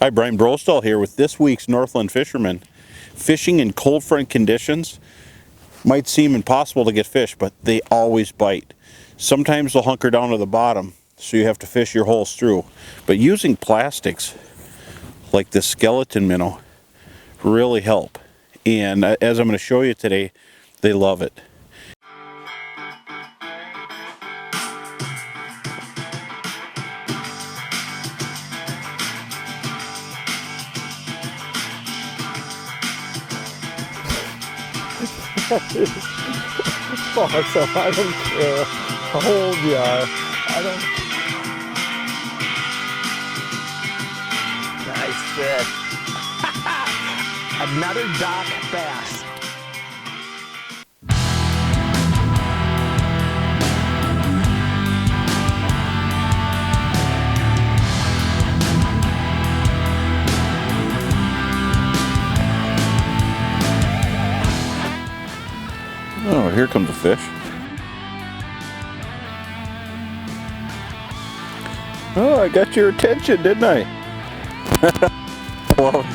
Hi, Brian Brosdahl here with this week's Northland Fisherman. Fishing in cold front conditions might seem impossible to get fish, but they always bite. Sometimes they'll hunker down to the bottom, so you have to fish your holes through. But using plastics like this skeleton minnow really help. And as I'm going to show you today, they love it. Awesome. I don't care how old you are. I don't. Nice fish. Another dock bass. Oh, here comes a fish. Oh, I got your attention, didn't I? Well,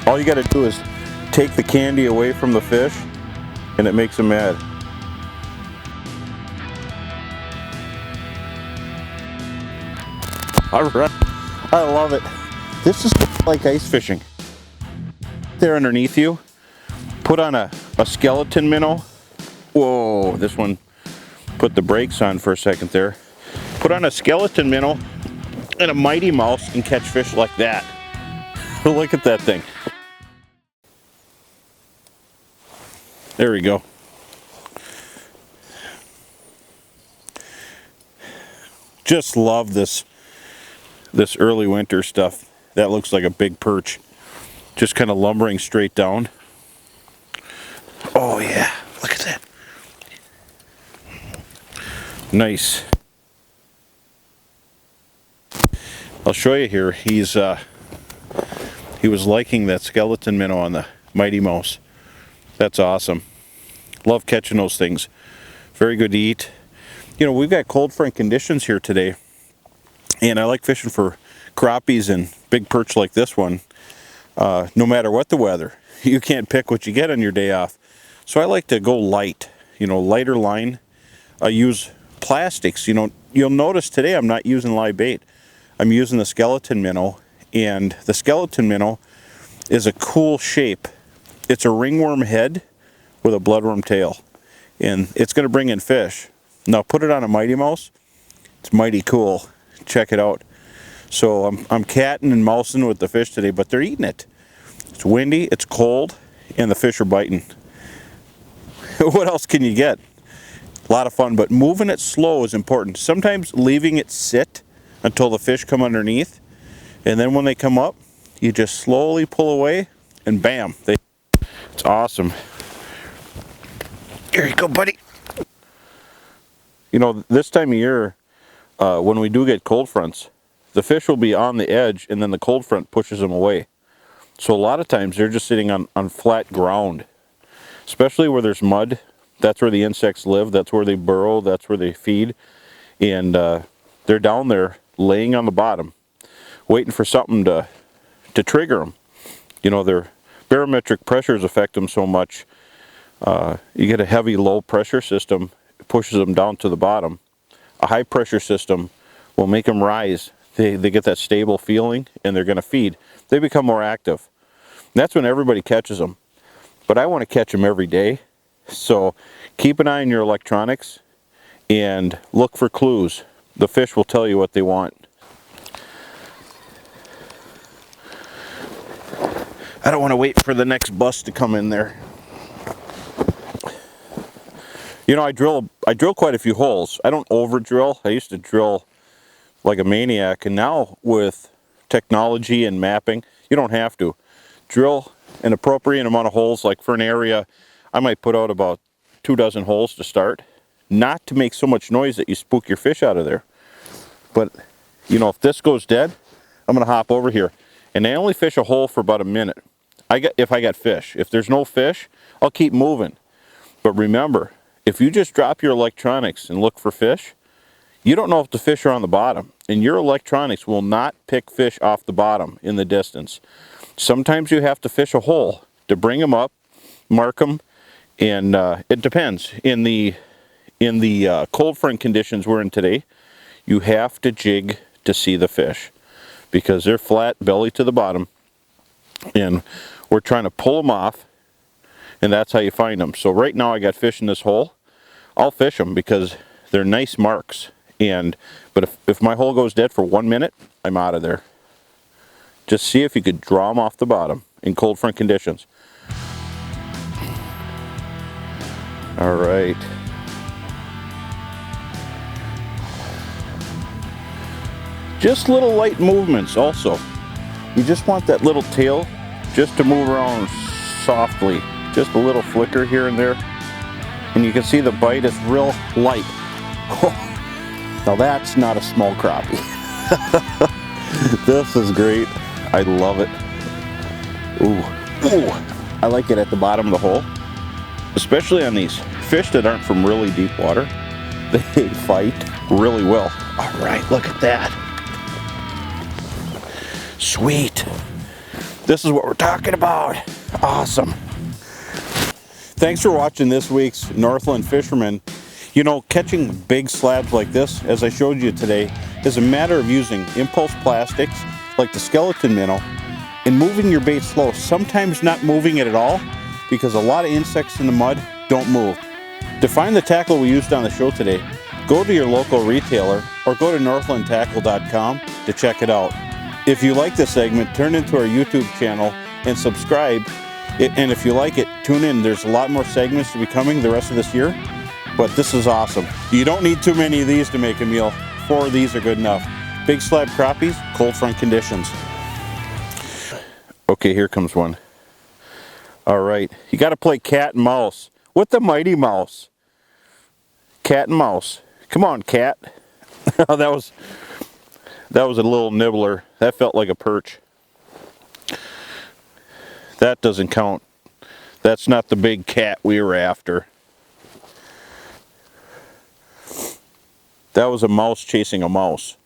all you got to do is take the candy away from the fish, and it makes them mad. All right, I love it. This is like ice fishing. There underneath you, put on a skeleton minnow. Whoa, this one put the brakes on for a second there. Put on a skeleton minnow and a mighty mouse and catch fish like that. Look at that thing. There we go. Just love this early winter stuff. That looks like a big perch. Just kind of lumbering straight down. Oh yeah, look at that. Nice. I'll show you here. He was liking that skeleton minnow on the mighty mouse. That's awesome. Love catching those things. Very good to eat. You know, we've got cold front conditions here today, and I like fishing for crappies and big perch like this one. No matter what the weather, you can't pick what you get on your day off. So I like to go light, you know, lighter line. I use plastics. You know, you'll notice today I'm not using live bait. I'm using the skeleton minnow, and the skeleton minnow is a cool shape. It's a ringworm head with a bloodworm tail, and it's going to bring in fish. Now put it on a mighty mouse. It's mighty cool. Check it out. So I'm catting and mousing with the fish today, but they're eating it. It's windy, it's cold, and the fish are biting. What else can you get? A lot of fun, but moving it slow is important. Sometimes leaving it sit until the fish come underneath, and then when they come up, you just slowly pull away, and bam, it's awesome. Here you go, buddy. You know, this time of year, when we do get cold fronts, the fish will be on the edge, and then the cold front pushes them away. So a lot of times they're just sitting on flat ground. Especially where there's mud. That's where the insects live, that's where they burrow, that's where they feed. And they're down there laying on the bottom, waiting for something to trigger them. You know, their barometric pressures affect them so much. You get a heavy low pressure system, it pushes them down to the bottom. A high pressure system will make them rise. They get that stable feeling, and they're going to feed. They become more active. And that's when everybody catches them. But I want to catch them every day. So keep an eye on your electronics and look for clues. The fish will tell you what they want. I don't want to wait for the next bus to come in there. You know, I drill quite a few holes. I don't over drill. I used to drill like a maniac, and now with technology and mapping, you don't have to. Drill an appropriate amount of holes. Like for an area, I might put out about 24 holes to start. Not to make so much noise that you spook your fish out of there. But, you know, if this goes dead, I'm going to hop over here. And I only fish a hole for about a minute. If I got fish. If there's no fish, I'll keep moving. But remember, if you just drop your electronics and look for fish, you don't know if the fish are on the bottom. and your electronics will not pick fish off the bottom in the distance. Sometimes you have to fish a hole to bring them up, mark them, and it depends. In the cold front conditions we're in today, you have to jig to see the fish because they're flat belly to the bottom, and we're trying to pull them off, and that's how you find them. So right now I got fish in this hole. I'll fish them because they're nice marks, but if my hole goes dead for 1 minute, I'm out of there. Just see if you could draw them off the bottom in cold front conditions. All right. Just little light movements also. You just want that little tail just to move around softly. Just a little flicker here and there. And you can see the bite is real light. Now that's not a small crappie. This is great. I love it. Ooh. I like it at the bottom of the hole. Especially on these fish that aren't from really deep water. They fight really well. All right, look at that. Sweet. This is what we're talking about. Awesome. Thanks for watching this week's Northland Fisherman. You know, catching big slabs like this, as I showed you today, is a matter of using impulse plastics like the skeleton minnow and moving your bait slow, sometimes not moving it at all because a lot of insects in the mud don't move. To find the tackle we used on the show today, go to your local retailer or go to northlandtackle.com to check it out. If you like this segment, turn into our YouTube channel and subscribe. And if you like it, tune in. There's a lot more segments to be coming the rest of this year, but this is awesome. You don't need too many of these to make a meal. 4 of these are good enough. Big slab crappies, cold front conditions. Okay, here comes one. All right, you got to play cat and mouse with the mighty mouse. Cat and mouse. Come on, cat. that was a little nibbler. That felt like a perch. That doesn't count. That's not the big cat we were after. That was a mouse chasing a mouse.